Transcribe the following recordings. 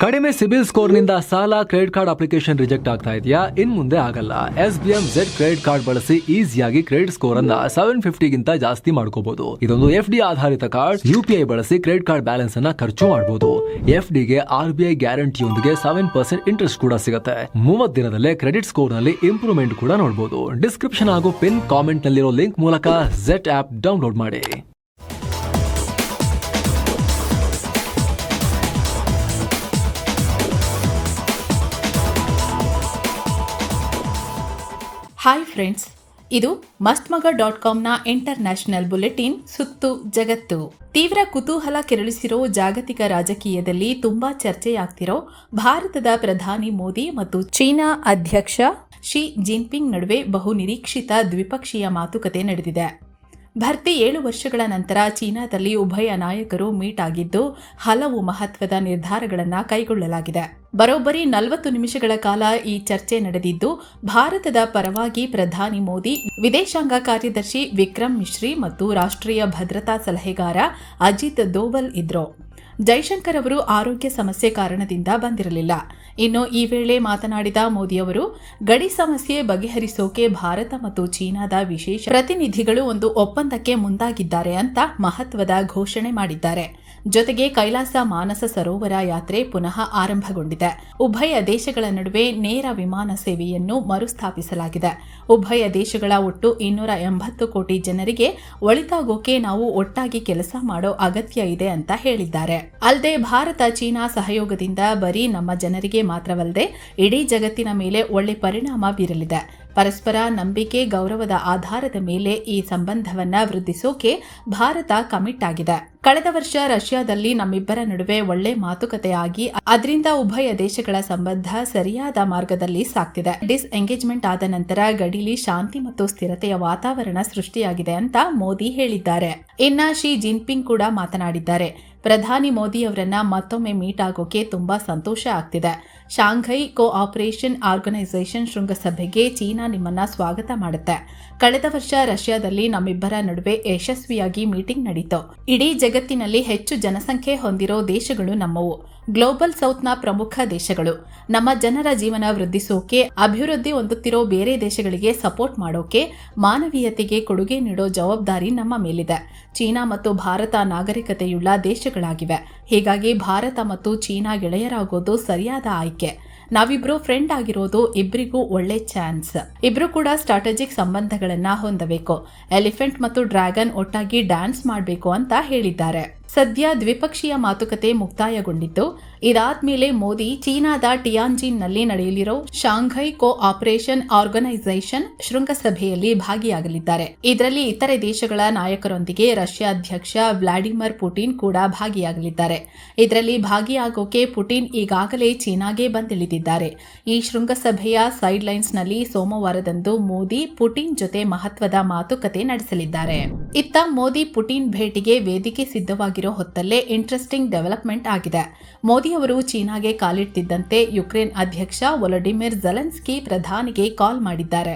ಕಡಿಮೆ ಸಿಬಿಲ್ ಸ್ಕೋರ್ ನಿಂದ ಸಾಲ ಕ್ರೆಡಿಟ್ ಕಾರ್ಡ್ ಅಪ್ಲಿಕೇಶನ್ ರಿಜೆಕ್ಟ್ ಆಗ್ತಾ ಇದೆಯಾ? ಇನ್ ಮುಂದೆ ಆಗಲ್ಲ. SBM Z ಕ್ರೆಡಿಟ್ ಕಾರ್ಡ್ ಬಳಸಿ ಈಸಿಯಾಗಿ ಕ್ರೆಡಿಟ್ ಸ್ಕೋರ್ ಅನ್ನ 750 ಗಿಂತ ಜಾಸ್ತಿ ಮಾಡ್ಕೋಬಹುದು. ಇದೊಂದು FD ಆಧಾರಿತ ಕಾರ್ಡ್. UPI ಬಳಸಿ ಕ್ರೆಡಿಟ್ ಕಾರ್ಡ್ ಬ್ಯಾಲೆನ್ಸ್ ಅನ್ನ ಖರ್ಚು ಮಾಡಬಹುದು. FD ಗೆ RBI ಗ್ಯಾರಂಟಿಯೊಂದಿಗೆ 7% ಇಂಟ್ರೆಸ್ಟ್ ಕೂಡ ಸಿಗುತ್ತೆ. 30 ದಿನದಲ್ಲೇ ಕ್ರೆಡಿಟ್ ಸ್ಕೋರ್ ನಲ್ಲಿ ಇಂಪ್ರೂವ್ಮೆಂಟ್ ಕೂಡ ನೋಡಬಹುದು. ಡಿಸ್ಕ್ರಿಪ್ಷನ್ ಹಾಗೂ ಪಿನ್ ಕಾಮೆಂಟ್ ನಲ್ಲಿರೋ ಲಿಂಕ್ ಮೂಲಕ Z ಆಪ್ ಡೌನ್ಲೋಡ್ ಮಾಡಿ. ಹಾಯ್ ಫ್ರೆಂಡ್ಸ್, ಇದು mastmaga.comನ ಇಂಟರ್ನ್ಯಾಷನಲ್ ಬುಲೆಟಿನ್ ಸುತ್ತು ಜಗತ್ತು. ತೀವ್ರ ಕುತೂಹಲ ಕೆರಳಿಸಿರೋ ಜಾಗತಿಕ ರಾಜಕೀಯದಲ್ಲಿ ತುಂಬಾ ಚರ್ಚೆಯಾಗ್ತಿರೋ ಭಾರತದ ಪ್ರಧಾನಿ ಮೋದಿ ಮತ್ತು ಚೀನಾ ಅಧ್ಯಕ್ಷ ಶಿ ಜಿನ್ಪಿಂಗ್ ನಡುವೆ ಬಹು ನಿರೀಕ್ಷಿತ ದ್ವಿಪಕ್ಷೀಯ ಮಾತುಕತೆ ನಡೆದಿದೆ. ಭರ್ತಿ 7 ವರ್ಷಗಳ ನಂತರ ಚೀನಾದಲ್ಲಿ ಉಭಯ ನಾಯಕರು ಮೀಟ್ ಆಗಿದ್ದು ಹಲವು ಮಹತ್ವದ ನಿರ್ಧಾರಗಳನ್ನು ಕೈಗೊಳ್ಳಲಾಗಿದೆ. ಬರೋಬ್ಬರಿ 40 ನಿಮಿಷಗಳ ಕಾಲ ಈ ಚರ್ಚೆ ನಡೆದಿದ್ದು, ಭಾರತದ ಪರವಾಗಿ ಪ್ರಧಾನಿ ಮೋದಿ, ವಿದೇಶಾಂಗ ಕಾರ್ಯದರ್ಶಿ ವಿಕ್ರಮ್ ಮಿಶ್ರಿ ಮತ್ತು ರಾಷ್ಟ್ರೀಯ ಭದ್ರತಾ ಸಲಹೆಗಾರ ಅಜಿತ್ ದೋವಲ್ ಇದ್ರು. ಜೈಶಂಕರ್ ಅವರು ಆರೋಗ್ಯ ಸಮಸ್ಯೆ ಕಾರಣದಿಂದ ಬಂದಿರಲಿಲ್ಲ. ಇನ್ನು ಈ ವೇಳೆ ಮಾತನಾಡಿದ ಮೋದಿಯವರು, ಗಡಿ ಸಮಸ್ಯೆ ಬಗೆಹರಿಸೋಕೆ ಭಾರತ ಮತ್ತು ಚೀನಾದ ವಿಶೇಷ ಪ್ರತಿನಿಧಿಗಳು ಒಂದು ಒಪ್ಪಂದಕ್ಕೆ ಮುಂದಾಗಿದ್ದಾರೆ ಅಂತ ಮಹತ್ವದ ಘೋಷಣೆ ಮಾಡಿದ್ದಾರೆ. ಜೊತೆಗೆ ಕೈಲಾಸ ಮಾನಸ ಸರೋವರ ಯಾತ್ರೆ ಪುನಃ ಆರಂಭಗೊಂಡಿದೆ. ಉಭಯ ದೇಶಗಳ ನಡುವೆ ನೇರ ವಿಮಾನ ಸೇವೆಯನ್ನು ಮರುಸ್ಥಾಪಿಸಲಾಗಿದೆ. ಉಭಯ ದೇಶಗಳ ಒಟ್ಟು 280 ಕೋಟಿ ಜನರಿಗೆ ಒಳಿತಾಗೋಕೆ ನಾವು ಒಟ್ಟಾಗಿ ಕೆಲಸ ಮಾಡೋ ಅಗತ್ಯ ಇದೆ ಅಂತ ಹೇಳಿದ್ದಾರೆ. ಅಲ್ಲದೆ ಭಾರತ ಚೀನಾ ಸಹಯೋಗದಿಂದ ಬರೀ ನಮ್ಮ ಜನರಿಗೆ ಮಾತ್ರವಲ್ಲದೆ ಇಡೀ ಜಗತ್ತಿನ ಮೇಲೆ ಒಳ್ಳೆ ಪರಿಣಾಮ ಬೀರಲಿದೆ. ಪರಸ್ಪರ ನಂಬಿಕೆ, ಗೌರವದ ಆಧಾರದ ಮೇಲೆ ಈ ಸಂಬಂಧವನ್ನ ವೃದ್ಧಿಸೋಕೆ ಭಾರತ ಕಮಿಟ್ ಆಗಿದೆ. ಕಳೆದ ವರ್ಷ ರಷ್ಯಾದಲ್ಲಿ ನಮ್ಮಿಬ್ಬರ ನಡುವೆ ಒಳ್ಳೆ ಮಾತುಕತೆ ಆಗಿ ಅದರಿಂದ ಉಭಯ ದೇಶಗಳ ಸಂಬಂಧ ಸರಿಯಾದ ಮಾರ್ಗದಲ್ಲಿ ಸಾಗ್ತಿದೆ. ಡಿಸ್ಎಂಗೇಜ್ಮೆಂಟ್ ಆದ ನಂತರ ಗಡಿಲಿ ಶಾಂತಿ ಮತ್ತು ಸ್ಥಿರತೆಯ ವಾತಾವರಣ ಸೃಷ್ಟಿಯಾಗಿದೆ ಅಂತ ಮೋದಿ ಹೇಳಿದ್ದಾರೆ. ಇನ್ನ ಶಿ ಜಿನ್ಪಿಂಗ್ ಕೂಡ ಮಾತನಾಡಿದ್ದಾರೆ. ಪ್ರಧಾನಿ ಮೋದಿ ಅವರನ್ನ ಮತ್ತೊಮ್ಮೆ ಮೀಟ್ ಆಗೋಕೆ ತುಂಬಾ ಸಂತೋಷ ಆಗ್ತಿದೆ. ಶಾಂಘೈ ಕೋಆಪರೇಷನ್ ಆರ್ಗನೈಸೇಷನ್ ಶೃಂಗಸಭೆಗೆ ಚೀನಾ ನಿಮ್ಮನ್ನ ಸ್ವಾಗತ ಮಾಡುತ್ತೆ. ಕಳೆದ ವರ್ಷ ರಷ್ಯಾದಲ್ಲಿ ನಮ್ಮಿಬ್ಬರ ನಡುವೆ ಯಶಸ್ವಿಯಾಗಿ ಮೀಟಿಂಗ್ ನಡೀತು. ಇಡೀ ಜಗತ್ತಿನಲ್ಲಿ ಹೆಚ್ಚು ಜನಸಂಖ್ಯೆ ಹೊಂದಿರೋ ದೇಶಗಳು ನಮ್ಮವು. ಗ್ಲೋಬಲ್ ಸೌತ್ನ ಪ್ರಮುಖ ದೇಶಗಳು. ನಮ್ಮ ಜನರ ಜೀವನ ವೃದ್ಧಿಸೋಕೆ, ಅಭಿವೃದ್ಧಿ ಹೊಂದುತ್ತಿರೋ ಬೇರೆ ದೇಶಗಳಿಗೆ ಸಪೋರ್ಟ್ ಮಾಡೋಕೆ, ಮಾನವೀಯತೆಗೆ ಕೊಡುಗೆ ನೀಡೋ ಜವಾಬ್ದಾರಿ ನಮ್ಮ ಮೇಲಿದೆ. ಚೀನಾ ಮತ್ತು ಭಾರತ ನಾಗರಿಕತೆಯುಳ್ಳ ದೇಶಗಳಾಗಿವೆ. ಹೀಗಾಗಿ ಭಾರತ ಮತ್ತು ಚೀನಾ ಗೆಳೆಯರಾಗೋದು ಸರಿಯಾದ ಆಯ್ಕೆ. ನಾವಿಬ್ರು ಫ್ರೆಂಡ್ ಆಗಿರೋದು ಇಬ್ಬರಿಗೂ ಒಳ್ಳೆ ಚಾನ್ಸ್. ಇಬ್ರು ಕೂಡ ಸ್ಟ್ರಾಟಜಿಕ್ ಸಂಬಂಧಗಳನ್ನ ಹೊಂದಬೇಕು. ಎಲಿಫೆಂಟ್ ಮತ್ತು ಡ್ರ್ಯಾಗನ್ ಒಟ್ಟಾಗಿ ಡ್ಯಾನ್ಸ್ ಮಾಡಬೇಕು ಅಂತ ಹೇಳಿದ್ದಾರೆ. ಸದ್ಯ ದ್ವಿಪಕ್ಷೀಯ ಮಾತುಕತೆ ಮುಕ್ತಾಯಗೊಂಡಿದ್ದು, ಇದಾದ್ಮೇಲೆ ಮೋದಿ ಚೀನಾದ ಟಿಯಾನ್ಜಿನ್ನಲ್ಲಿ ನಡೆಯಲಿರೋ ಶಾಂಘೈ ಕೋಆಪರೇಷನ್ ಆರ್ಗನೈಸೇಷನ್ ಶೃಂಗಸಭೆಯಲ್ಲಿ ಭಾಗಿಯಾಗಲಿದ್ದಾರೆ. ಇದರಲ್ಲಿ ಇತರೆ ದೇಶಗಳ ನಾಯಕರೊಂದಿಗೆ ರಷ್ಯಾ ಅಧ್ಯಕ್ಷ ವ್ಲಾಡಿಮಿರ್ ಪುಟಿನ್ ಕೂಡ ಭಾಗಿಯಾಗಲಿದ್ದಾರೆ. ಇದರಲ್ಲಿ ಭಾಗಿಯಾಗೋಕೆ ಪುಟಿನ್ ಈಗಾಗಲೇ ಚೀನಾಗೆ ಬಂದಿಳಿದಿದ್ದಾರೆ. ಈ ಶೃಂಗಸಭೆಯ ಸೈಡ್ ಲೈನ್ಸ್ನಲ್ಲಿ ಸೋಮವಾರದಂದು ಮೋದಿ ಪುಟಿನ್ ಜೊತೆ ಮಹತ್ವದ ಮಾತುಕತೆ ನಡೆಸಲಿದ್ದಾರೆ. ಇತ್ತ ಮೋದಿ ಪುಟಿನ್ ಭೇಟಿಗೆ ವೇದಿಕೆ ಸಿದ್ಧವಾಗಿರುವ ಹೊತ್ತಲ್ಲೇ ಇಂಟ್ರೆಸ್ಟಿಂಗ್ ಡೆವಲಪ್ಮೆಂಟ್ ಆಗಿದೆ. ಮೋದಿ ಅವರು ಚೀನಾಗೆ ಕಾಲಿಡ್ತಿದ್ದಂತೆ ಯುಕ್ರೇನ್ ಅಧ್ಯಕ್ಷ ವೊಲೊಡಿಮಿರ್ ಝೆಲೆನ್ಸ್ಕಿ ಪ್ರಧಾನಿಗೆ ಕಾಲ್ ಮಾಡಿದ್ದಾರೆ.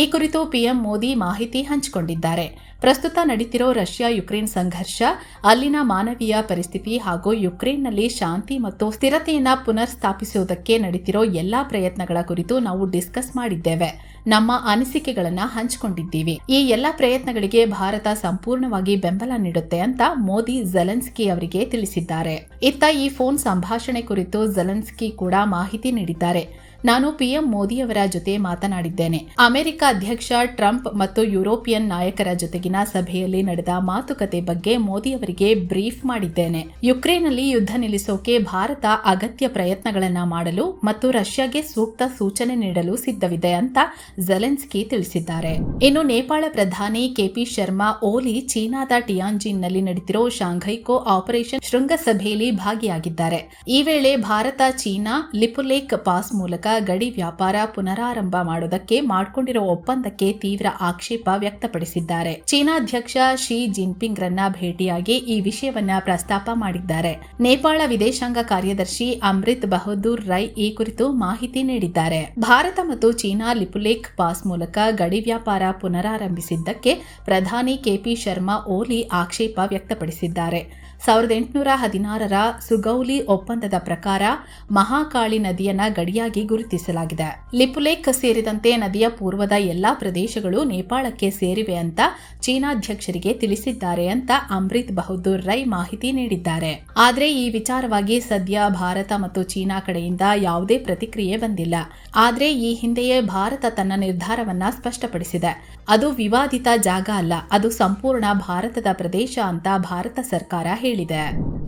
ಈ ಕುರಿತು ಪಿಎಂ ಮೋದಿ ಮಾಹಿತಿ ಹಂಚಿಕೊಂಡಿದ್ದಾರೆ. ಪ್ರಸ್ತುತ ನಡೀತಿರೋ ರಷ್ಯಾ ಯುಕ್ರೇನ್ ಸಂಘರ್ಷ, ಅಲ್ಲಿನ ಮಾನವೀಯ ಪರಿಸ್ಥಿತಿ ಹಾಗೂ ಯುಕ್ರೇನ್ನಲ್ಲಿ ಶಾಂತಿ ಮತ್ತು ಸ್ಥಿರತೆಯನ್ನ ಪುನರ್ ಸ್ಥಾಪಿಸುವುದಕ್ಕೆ ನಡೀತಿರೋ ಎಲ್ಲಾ ಪ್ರಯತ್ನಗಳ ಕುರಿತು ನಾವು ಡಿಸ್ಕಸ್ ಮಾಡಿದ್ದೇವೆ. ನಮ್ಮ ಅನಿಸಿಕೆಗಳನ್ನ ಹಂಚಿಕೊಂಡಿದ್ದೀವಿ. ಈ ಎಲ್ಲ ಪ್ರಯತ್ನಗಳಿಗೆ ಭಾರತ ಸಂಪೂರ್ಣವಾಗಿ ಬೆಂಬಲ ನೀಡುತ್ತೆ ಅಂತ ಮೋದಿ ಝೆಲೆನ್ಸ್ಕಿ ಅವರಿಗೆ ತಿಳಿಸಿದ್ದಾರೆ. ಇತ್ತ ಈ ಫೋನ್ ಸಂಭಾಷಣೆ ಕುರಿತು ಝೆಲೆನ್ಸ್ಕಿ ಕೂಡ ಮಾಹಿತಿ ನೀಡಿದ್ದಾರೆ. ನಾನು ಪಿಎಂ ಮೋದಿಯವರ ಜೊತೆ ಮಾತನಾಡಿದ್ದೇನೆ. ಅಮೆರಿಕ ಅಧ್ಯಕ್ಷ ಟ್ರಂಪ್ ಮತ್ತು ಯುರೋಪಿಯನ್ ನಾಯಕರ ಜೊತೆಗಿನ ಸಭೆಯಲ್ಲಿ ನಡೆದ ಮಾತುಕತೆ ಬಗ್ಗೆ ಮೋದಿಯವರಿಗೆ ಬ್ರೀಫ್ ಮಾಡಿದ್ದೇನೆ. ಯುಕ್ರೇನ್ನಲ್ಲಿ ಯುದ್ಧ ನಿಲ್ಲಿಸೋಕೆ ಭಾರತ ಅಗತ್ಯ ಪ್ರಯತ್ನಗಳನ್ನ ಮಾಡಲು ಮತ್ತು ರಷ್ಯಾಗೆ ಸೂಕ್ತ ಸೂಚನೆ ನೀಡಲು ಸಿದ್ಧವಿದೆ ಅಂತ ಝೆಲೆನ್ಸ್ಕಿ ತಿಳಿಸಿದ್ದಾರೆ. ಇನ್ನು ನೇಪಾಳ ಪ್ರಧಾನಿ ಕೆಪಿ ಶರ್ಮಾ ಓಲಿ ಚೀನಾದ ಟಿಯಾನ್ಜಿನ್ನಲ್ಲಿ ನಡೆದಿರೋ ಶಾಂಘೈ ಕೋಆಪರೇಷನ್ ಶೃಂಗಸಭೆಯಲ್ಲಿ ಭಾಗಿಯಾಗಿದ್ದಾರೆ. ಈ ವೇಳೆ ಭಾರತ ಚೀನಾ ಲಿಪುಲೇಖ್ ಪಾಸ್ ಮೂಲಕ ಗಡಿ ವ್ಯಾಪಾರ ಪುನರಾರಂಭ ಮಾಡೋದಕ್ಕೆ ಮಾಡಿಕೊಂಡಿರೋ ಒಪ್ಪಂದಕ್ಕೆ ತೀವ್ರ ಆಕ್ಷೇಪ ವ್ಯಕ್ತಪಡಿಸಿದ್ದಾರೆ. ಚೀನಾ ಅಧ್ಯಕ್ಷ ಶಿ ಜಿನ್ಪಿಂಗ್ ರನ್ನ ಭೇಟಿಯಾಗಿ ಈ ವಿಷಯವನ್ನ ಪ್ರಸ್ತಾಪ ಮಾಡಿದ್ದಾರೆ. ನೇಪಾಳ ವಿದೇಶಾಂಗ ಕಾರ್ಯದರ್ಶಿ ಅಮೃತ್ ಬಹದ್ದೂರ್ ರೈ ಈ ಕುರಿತು ಮಾಹಿತಿ ನೀಡಿದ್ದಾರೆ. ಭಾರತ ಮತ್ತು ಚೀನಾ ಲಿಪುಲೇಖ್ ಪಾಸ್ ಮೂಲಕ ಗಡಿ ವ್ಯಾಪಾರ ಪುನರಾರಂಭಿಸಿದ್ದಕ್ಕೆ ಪ್ರಧಾನಿ ಕೆಪಿ ಶರ್ಮಾ ಓಲಿ ಆಕ್ಷೇಪ ವ್ಯಕ್ತಪಡಿಸಿದ್ದಾರೆ. 1816ರ ಸುಗೌಲಿ ಒಪ್ಪಂದದ ಪ್ರಕಾರ ಮಹಾಕಾಳಿ ನದಿಯನ್ನ ಗಡಿಯಾಗಿ ಗುರುತಿಸಲಾಗಿದೆ. ಲಿಪುಲೇಖ್ ಸೇರಿದಂತೆ ನದಿಯ ಪೂರ್ವದ ಎಲ್ಲಾ ಪ್ರದೇಶಗಳು ನೇಪಾಳಕ್ಕೆ ಸೇರಿವೆ ಅಂತ ಚೀನಾಧ್ಯಕ್ಷರಿಗೆ ತಿಳಿಸಿದ್ದಾರೆ ಅಂತ ಅಮೃತ್ ಬಹದ್ದೂರ್ ರೈ ಮಾಹಿತಿ ನೀಡಿದ್ದಾರೆ. ಆದರೆ ಈ ವಿಚಾರವಾಗಿ ಸದ್ಯ ಭಾರತ ಮತ್ತು ಚೀನಾ ಕಡೆಯಿಂದ ಯಾವುದೇ ಪ್ರತಿಕ್ರಿಯೆ ಬಂದಿಲ್ಲ. ಆದರೆ ಈ ಹಿಂದೆಯೇ ಭಾರತ ತನ್ನ ನಿರ್ಧಾರವನ್ನ ಸ್ಪಷ್ಟಪಡಿಸಿದೆ. ಅದು ವಿವಾದಿತ ಜಾಗ ಅಲ್ಲ, ಅದು ಸಂಪೂರ್ಣ ಭಾರತದ ಪ್ರದೇಶ ಅಂತ ಭಾರತ ಸರ್ಕಾರ ಹೇಳಿದೆ.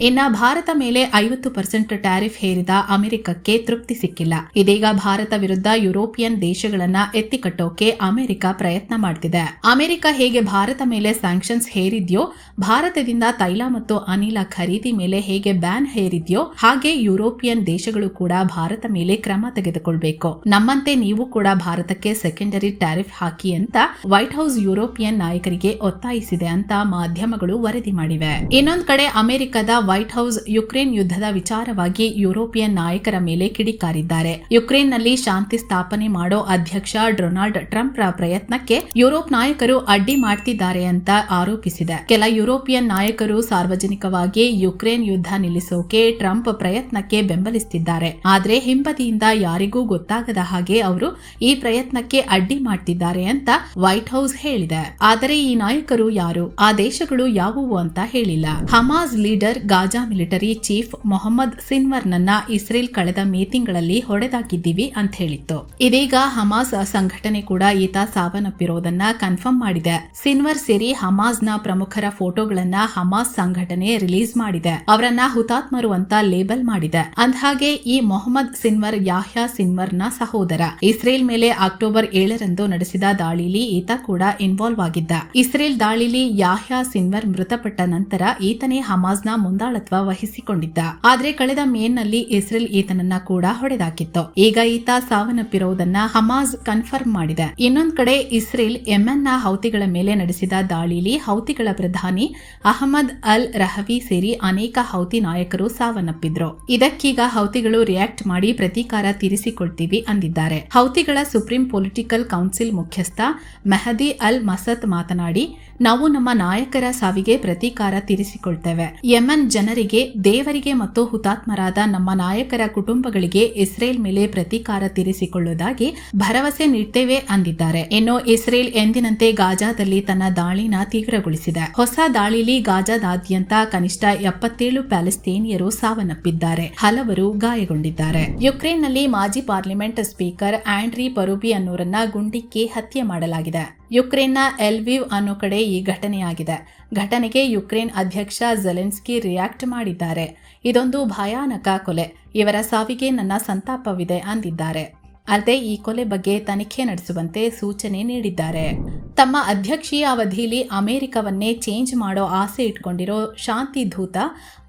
ಇನ್ನ ಭಾರತ ಮೇಲೆ 50% ಟ್ಯಾರಿಫ್ ಹೇರಿದ ಅಮೆರಿಕಕ್ಕೆ ತೃಪ್ತಿ ಸಿಕ್ಕಿಲ್ಲ. ಇದೀಗ ಭಾರತ ವಿರುದ್ಧ ಯುರೋಪಿಯನ್ ದೇಶಗಳನ್ನ ಎತ್ತಿಕಟ್ಟೋಕೆ ಅಮೆರಿಕ ಪ್ರಯತ್ನ ಮಾಡ್ತಿದೆ. ಅಮೆರಿಕ ಹೇಗೆ ಭಾರತ ಮೇಲೆ ಸ್ಯಾಂಕ್ಷನ್ಸ್ ಹೇರಿದ್ಯೋ, ಭಾರತದಿಂದ ತೈಲ ಮತ್ತು ಅನಿಲ ಖರೀದಿ ಮೇಲೆ ಹೇಗೆ ಬ್ಯಾನ್ ಹೇರಿದ್ಯೋ, ಹಾಗೆ ಯುರೋಪಿಯನ್ ದೇಶಗಳು ಕೂಡ ಭಾರತ ಮೇಲೆ ಕ್ರಮ ತೆಗೆದುಕೊಳ್ಬೇಕು. ನಮ್ಮಂತೆ ನೀವು ಕೂಡ ಭಾರತಕ್ಕೆ ಸೆಕೆಂಡರಿ ಟ್ಯಾರಿಫ್ ಹಾಕಿ ಅಂತ ವೈಟ್ ಹೌಸ್ ಯುರೋಪಿಯನ್ ನಾಯಕರಿಗೆ ಒತ್ತಾಯಿಸಿದೆ ಅಂತ ಮಾಧ್ಯಮಗಳು ವರದಿ ಮಾಡಿವೆ. ಇನ್ನೊಂದು ಕಡೆ ಅಮೆರಿಕದ ವೈಟ್ ಹೌಸ್ ಯುಕ್ರೇನ್ ಯುದ್ಧದ ವಿಚಾರವಾಗಿ ಯುರೋಪಿಯನ್ ನಾಯಕರ ಮೇಲೆ ಕಿಡಿಕಾರಿದ್ದಾರೆ. ಯುಕ್ರೇನ್ನಲ್ಲಿ ಶಾಂತಿ ಸ್ಥಾಪನೆ ಮಾಡೋ ಅಧ್ಯಕ್ಷ ಡೊನಾಲ್ಡ್ ಟ್ರಂಪ್ ರ ಪ್ರಯತ್ನಕ್ಕೆ ಯುರೋಪ್ ನಾಯಕರು ಅಡ್ಡಿ ಮಾಡ್ತಿದ್ದಾರೆ ಅಂತ ಆರೋಪಿಸಿದೆ. ಕೆಲ ಯುರೋಪಿಯನ್ ನಾಯಕರು ಸಾರ್ವಜನಿಕವಾಗಿ ಯುಕ್ರೇನ್ ಯುದ್ಧ ನಿಲ್ಲಿಸೋಕೆ ಟ್ರಂಪ್ ಪ್ರಯತ್ನಕ್ಕೆ ಬೆಂಬಲಿಸುತ್ತಿದ್ದಾರೆ. ಆದ್ರೆ ಹಿಂಬದಿಯಿಂದ ಯಾರಿಗೂ ಗೊತ್ತಾಗದ ಹಾಗೆ ಅವರು ಈ ಪ್ರಯತ್ನಕ್ಕೆ ಅಡ್ಡಿ ಮಾಡ್ತಿದ್ದಾರೆ ಅಂತ ವೈಟ್ ಹೌಸ್ ಹೇಳಿದೆ. ಆದರೆ ಈ ನಾಯಕರು ಯಾರು, ಆ ದೇಶಗಳು ಯಾವುವು ಅಂತ ಹೇಳಿಲ್ಲ. Hamas leader Gaza military chief Mohammed Sinwar ನನ್ನ ಇಸ್ರೇಲ್ ಕಳೆದ ಮೇ ತಿಂಗಳಲ್ಲಿ ಹೊಡೆದಾಕಿದ್ದೀವಿ ಅಂತ ಹೇಳಿತ್ತು. ಇದೀಗ ಹಮಾಸ್ ಸಂಘಟನೆ ಕೂಡ ಈತ ಸಾವನ್ನಪ್ಪಿರೋದನ್ನ ಕನ್ಫರ್ಮ್ ಮಾಡಿದೆ. ಸಿನ್ವರ್ ಸೇರಿ ಹಮಾಸ್ನ ಪ್ರಮುಖರ ಫೋಟೋಗಳನ್ನ ಹಮಾಸ್ ಸಂಘಟನೆ ರಿಲೀಸ್ ಮಾಡಿದೆ. ಅವರನ್ನ ಹುತಾತ್ಮರು ಅಂತ ಲೇಬಲ್ ಮಾಡಿದೆ. ಅಂದಹಾಗೆ ಈ ಮೊಹಮ್ಮದ್ ಸಿನ್ವರ್ ಯಾಹ್ಯಾ ಸಿನ್ವರ್ನ ಸಹೋದರ. ಇಸ್ರೇಲ್ ಮೇಲೆ ಅಕ್ಟೋಬರ್ 7ರಂದು ನಡೆಸಿದ ದಾಳಿಲಿ ಈತ ಕೂಡ ಇನ್ವಾಲ್ವ್ ಆಗಿದ್ದ. ಇಸ್ರೇಲ್ ದಾಳಿಲಿ ಯಾಹ್ಯಾ ಸಿನ್ವರ್ ಮೃತಪಟ್ಟ ನಂತರ ಈತನೇ ಹಮಾಸ್ನ ಮುಂದಾಳತ್ವ ವಹಿಸಿಕೊಂಡಿದ್ದ. ಆದ್ರೆ ಕಳೆದ ಮೇನಲ್ಲಿ ಇಸ್ರೇಲ್ ಈತನನ್ನ ಕೂಡ ಹೊಡೆದಾಕಿತ್ತು. ಈಗ ಈತ ಸಾವನ್ನಪ್ಪಿರುವುದನ್ನ ಹಮಾಸ್ ಕನ್ಫರ್ಮ್ ಮಾಡಿದೆ. ಇನ್ನೊಂದ್ ಕಡೆ ಇಸ್ರೇಲ್ ಯೆಮೆನ್ನ ಹೌತಿಗಳ ಮೇಲೆ ನಡೆಸಿದ ದಾಳಿಲಿ ಹೌತಿಗಳ ಪ್ರಧಾನಿ ಅಹಮದ್ ಅಲ್ ರಹವಿ ಸೇರಿ ಅನೇಕ ಹೌತಿ ನಾಯಕರು ಸಾವನ್ನಪ್ಪಿದ್ರು. ಇದಕ್ಕೀಗ ಹೌತಿಗಳು ರಿಯಾಕ್ಟ್ ಮಾಡಿ ಪ್ರತೀಕಾರ ತೀರಿಸಿಕೊಳ್ತೀವಿ ಅಂದಿದ್ದಾರೆ. ಹೌತಿಗಳ ಸುಪ್ರೀಂ ಪೊಲಿಟಿಕಲ್ ಕೌನ್ಸಿಲ್ ಮುಖ್ಯಸ್ಥ ಮೆಹದಿ ಅಲ್ ಮಸತ್ ಮಾತನಾಡಿ, ನಾವು ನಮ್ಮ ನಾಯಕರ ಸಾವಿಗೆ ಪ್ರತೀಕಾರ ತೀರಿಸಿಕೊಳ್ತೇವೆ. ಯೆಮನ್ ಜನರಿಗೆ, ದೇವರಿಗೆ ಮತ್ತು ಹುತಾತ್ಮರಾದ ನಮ್ಮ ನಾಯಕರ ಕುಟುಂಬಗಳಿಗೆ ಇಸ್ರೇಲ್ ಮೇಲೆ ಪ್ರತೀಕಾರ ತೀರಿಸಿಕೊಳ್ಳುವುದಾಗಿ ಭರವಸೆ ನೀಡ್ತೇವೆ ಅಂದಿದ್ದಾರೆ. ಇನ್ನು ಇಸ್ರೇಲ್ ಎಂದಿನಂತೆ ಗಾಜಾದಲ್ಲಿ ತನ್ನ ದಾಳಿನ ತೀವ್ರಗೊಳಿಸಿದೆ. ಹೊಸ ದಾಳಿಲಿ ಗಾಜಾದಾದ್ಯಂತ ಕನಿಷ್ಠ 77 ಪ್ಯಾಲೆಸ್ತೇನಿಯರು ಸಾವನ್ನಪ್ಪಿದ್ದಾರೆ, ಹಲವರು ಗಾಯಗೊಂಡಿದ್ದಾರೆ. ಯುಕ್ರೇನ್ನಲ್ಲಿ ಮಾಜಿ ಪಾರ್ಲಿಮೆಂಟ್ ಸ್ಪೀಕರ್ ಆಂಡ್ರಿ ಪರುಬಿ ಅನ್ನೋರನ್ನ ಗುಂಡಿಕ್ಕಿ ಹತ್ಯೆ ಮಾಡಲಾಗಿದೆ. ಯುಕ್ರೇನ್ನ ಎಲ್ವಿವ್ ಅನ್ನೋ ಕಡೆ ಈ ಘಟನೆಯಾಗಿದೆ. ಘಟನೆಗೆ ಯುಕ್ರೇನ್ ಅಧ್ಯಕ್ಷ ಝೆಲೆನ್ಸ್ಕಿ ರಿಯಾಕ್ಟ್ ಮಾಡಿದ್ದಾರೆ. ಇದೊಂದು ಭಯಾನಕ ಕೊಲೆ, ಇವರ ಸಾವಿಗೆ ನನ್ನ ಸಂತಾಪವಿದೆ ಅಂದಿದ್ದಾರೆ. ಅಲ್ಲದೆ ಈ ಕೊಲೆ ಬಗ್ಗೆ ತನಿಖೆ ನಡೆಸುವಂತೆ ಸೂಚನೆ ನೀಡಿದ್ದಾರೆ. ತಮ್ಮ ಅಧ್ಯಕ್ಷೀಯ ಅವಧಿಯಲ್ಲಿ ಅಮೆರಿಕವನ್ನೇ ಚೇಂಜ್ ಮಾಡೋ ಆಸೆ ಇಟ್ಕೊಂಡಿರೋ ಶಾಂತಿ ದೂತ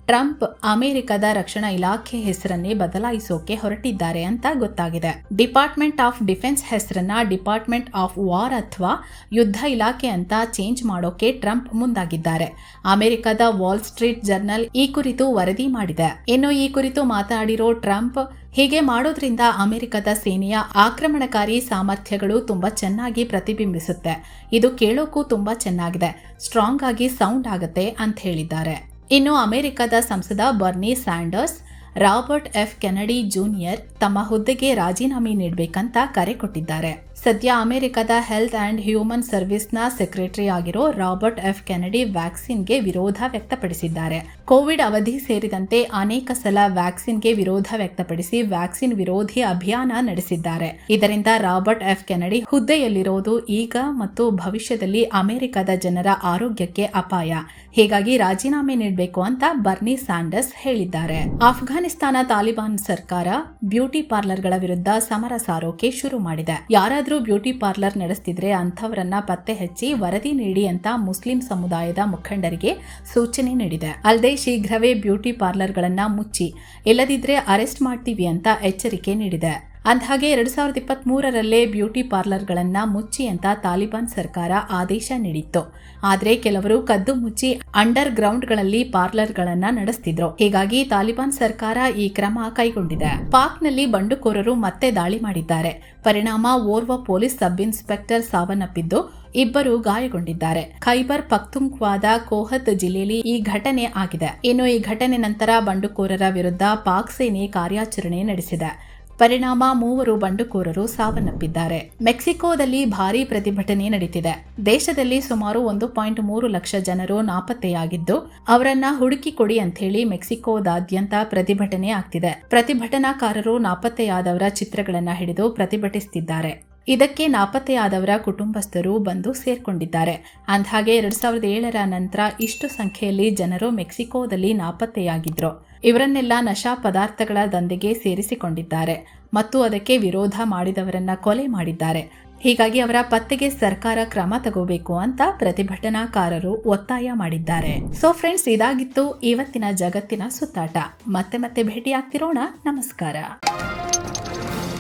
ಟ್ರಂಪ್ ಅಮೆರಿಕದ ರಕ್ಷಣಾ ಇಲಾಖೆ ಹೆಸರನ್ನೇ ಬದಲಾಯಿಸೋಕೆ ಹೊರಟಿದ್ದಾರೆ ಅಂತ ಗೊತ್ತಾಗಿದೆ. ಡಿಪಾರ್ಟ್ಮೆಂಟ್ ಆಫ್ ಡಿಫೆನ್ಸ್ ಹೆಸರನ್ನ ಡಿಪಾರ್ಟ್ಮೆಂಟ್ ಆಫ್ ವಾರ್ ಅಥವಾ ಯುದ್ಧ ಇಲಾಖೆ ಅಂತ ಚೇಂಜ್ ಮಾಡೋಕೆ ಟ್ರಂಪ್ ಮುಂದಾಗಿದ್ದಾರೆ. ಅಮೆರಿಕದ ವಾಲ್ ಸ್ಟ್ರೀಟ್ ಜರ್ನಲ್ ಈ ಕುರಿತು ವರದಿ ಮಾಡಿದೆ. ಇನ್ನು ಈ ಕುರಿತು ಮಾತನಾಡಿರೋ ಟ್ರಂಪ್, ಹೀಗೆ ಮಾಡೋದ್ರಿಂದ ಅಮೆರಿಕದ ಸೇನೆಯ ಆಕ್ರಮಣಕಾರಿ ಸಾಮರ್ಥ್ಯಗಳು ತುಂಬಾ ಚೆನ್ನಾಗಿ ಪ್ರತಿಬಿಂಬಿಸುತ್ತೆ. ಇದು ಕೇಳೋಕ್ಕೂ ತುಂಬಾ ಚೆನ್ನಾಗಿದೆ, ಸ್ಟ್ರಾಂಗ್ ಆಗಿ ಸೌಂಡ್ ಆಗುತ್ತೆ ಅಂತ ಹೇಳಿದ್ದಾರೆ. ಇನ್ನು ಅಮೆರಿಕದ ಸಂಸದ Bernie Sanders Robert F Kennedy junior ತಮ್ಮ ಹುದ್ದೆಗೆ ರಾಜೀನಾಮೆ ನೀಡಬೇಕಂತ ಕರೆ ಕೊಟ್ಟಿದ್ದಾರೆ. ಸದ್ಯ ಅಮೆರಿಕದ ಹೆಲ್ತ್ ಅಂಡ್ ಹ್ಯೂಮನ್ ಸರ್ವಿಸ್ನ ಸೆಕ್ರೆಟರಿ ಆಗಿರೋ ರಾಬರ್ಟ್ ಎಫ್ ಕೆನಡಿ ವ್ಯಾಕ್ಸಿನ್ಗೆ ವಿರೋಧ ವ್ಯಕ್ತಪಡಿಸಿದ್ದಾರೆ. ಕೋವಿಡ್ ಅವಧಿ ಸೇರಿದಂತೆ ಅನೇಕ ಸಲ ವ್ಯಾಕ್ಸಿನ್ಗೆ ವಿರೋಧ ವ್ಯಕ್ತಪಡಿಸಿ ವ್ಯಾಕ್ಸಿನ್ ವಿರೋಧಿ ಅಭಿಯಾನ ನಡೆಸಿದ್ದಾರೆ. ಇದರಿಂದ ರಾಬರ್ಟ್ ಎಫ್ ಕೆನಡಿ ಹುದ್ದೆಯಲ್ಲಿರೋದು ಈಗ ಮತ್ತು ಭವಿಷ್ಯದಲ್ಲಿ ಅಮೆರಿಕದ ಜನರ ಆರೋಗ್ಯಕ್ಕೆ ಅಪಾಯ. ಹೀಗಾಗಿ ರಾಜೀನಾಮೆ ನೀಡಬೇಕು ಅಂತ ಬರ್ನಿ ಸ್ಯಾಂಡರ್ಸ್ ಹೇಳಿದ್ದಾರೆ. ಅಫ್ಘಾನಿಸ್ತಾನ ತಾಲಿಬಾನ್ ಸರ್ಕಾರ ಬ್ಯೂಟಿ ಪಾರ್ಲರ್ಗಳ ವಿರುದ್ಧ ಸಮರ ಸಾರೋಕೆ ಶುರು ಮಾಡಿದೆ. ಯಾರಾದ್ರೂ ಬ್ಯೂಟಿ ಪಾರ್ಲರ್ ನಡೆಸ್ತಿದ್ರೆ ಅಂಥವರನ್ನ ಪತ್ತೆ ಹಚ್ಚಿ ವರದಿ ನೀಡಿ ಅಂತ ಮುಸ್ಲಿಂ ಸಮುದಾಯದ ಮುಖಂಡರಿಗೆ ಸೂಚನೆ ನೀಡಿದೆ. ಅಲ್ಲದೆ ಶೀಘ್ರವೇ ಬ್ಯೂಟಿ ಪಾರ್ಲರ್ಗಳನ್ನ ಮುಚ್ಚಿ, ಇಲ್ಲದಿದ್ರೆ ಅರೆಸ್ಟ್ ಮಾಡ್ತೀವಿ ಅಂತ ಎಚ್ಚರಿಕೆ ನೀಡಿದೆ. ಅಂದಹಾಗೆ 2023ರಲ್ಲೇ ಬ್ಯೂಟಿ ಪಾರ್ಲರ್ಗಳನ್ನ ಮುಚ್ಚಿ ಅಂತ ತಾಲಿಬಾನ್ ಸರ್ಕಾರ ಆದೇಶ ನೀಡಿತ್ತು. ಆದ್ರೆ ಕೆಲವರು ಕದ್ದು ಮುಚ್ಚಿ ಅಂಡರ್ ಗ್ರೌಂಡ್ಗಳಲ್ಲಿ ಪಾರ್ಲರ್ಗಳನ್ನ ನಡೆಸ್ತಿದ್ರು. ಹೀಗಾಗಿ ತಾಲಿಬಾನ್ ಸರ್ಕಾರ ಈ ಕ್ರಮ ಕೈಗೊಂಡಿದೆ. ಪಾಕ್ನಲ್ಲಿ ಬಂಡುಕೋರರು ಮತ್ತೆ ದಾಳಿ ಮಾಡಿದ್ದಾರೆ. ಪರಿಣಾಮ ಓರ್ವ ಪೊಲೀಸ್ ಸಬ್ ಇನ್ಸ್ಪೆಕ್ಟರ್ ಸಾವನ್ನಪ್ಪಿದ್ದು ಇಬ್ಬರು ಗಾಯಗೊಂಡಿದ್ದಾರೆ. ಖೈಬರ್ ಪಖ್ತೂನ್ಖ್ವಾದ ಕೋಹತ್ ಜಿಲ್ಲೆಯಲ್ಲಿ ಈ ಘಟನೆ ಆಗಿದೆ. ಇನ್ನು ಈ ಘಟನೆ ನಂತರ ಬಂಡುಕೋರರ ವಿರುದ್ಧ ಪಾಕ್ ಸೇನೆ ಕಾರ್ಯಾಚರಣೆ ನಡೆಸಿದೆ. ಪರಿಣಾಮ 3 ಬಂಡುಕೋರರು ಸಾವನ್ನಪ್ಪಿದ್ದಾರೆ. ಮೆಕ್ಸಿಕೋದಲ್ಲಿ ಭಾರೀ ಪ್ರತಿಭಟನೆ ನಡೀತಿದೆ. ದೇಶದಲ್ಲಿ ಸುಮಾರು 1.3 ಲಕ್ಷ ಜನರು ನಾಪತ್ತೆಯಾಗಿದ್ದು ಅವರನ್ನ ಹುಡುಕಿ ಕೊಡಿ ಅಂತ ಹೇಳಿ ಮೆಕ್ಸಿಕೋದಾದ್ಯಂತ ಪ್ರತಿಭಟನೆ ಆಗ್ತಿದೆ. ಪ್ರತಿಭಟನಾಕಾರರು ನಾಪತ್ತೆಯಾದವರ ಚಿತ್ರಗಳನ್ನ ಹಿಡಿದು ಪ್ರತಿಭಟಿಸುತ್ತಿದ್ದಾರೆ. ಇದಕ್ಕೆ ನಾಪತ್ತೆಯಾದವರ ಕುಟುಂಬಸ್ಥರು ಬಂದು ಸೇರ್ಕೊಂಡಿದ್ದಾರೆ. ಅಂದಹಾಗೆ 2007ರ ನಂತರ ಇಷ್ಟು ಸಂಖ್ಯೆಯಲ್ಲಿ ಜನರು ಮೆಕ್ಸಿಕೋದಲ್ಲಿ ನಾಪತ್ತೆಯಾಗಿದ್ರು. ಇವರನ್ನೆಲ್ಲ ನಶಾ ಪದಾರ್ಥಗಳ ದಂಧೆಗೆ ಸೇರಿಸಿಕೊಂಡಿದ್ದಾರೆ ಮತ್ತು ಅದಕ್ಕೆ ವಿರೋಧ ಮಾಡಿದವರನ್ನ ಕೊಲೆ ಮಾಡಿದ್ದಾರೆ. ಹೀಗಾಗಿ ಅವರ ಪತ್ತೆಗೆ ಸರ್ಕಾರ ಕ್ರಮ ತಗೋಬೇಕು ಅಂತ ಪ್ರತಿಭಟನಾಕಾರರು ಒತ್ತಾಯ ಮಾಡಿದ್ದಾರೆ. ಸೊ ಫ್ರೆಂಡ್ಸ್, ಇದಾಗಿತ್ತು ಇವತ್ತಿನ ಜಗತ್ತಿನ ಸುತ್ತಾಟ. ಮತ್ತೆ ಭೇಟಿಯಾಗ್ತಿರೋಣ. ನಮಸ್ಕಾರ.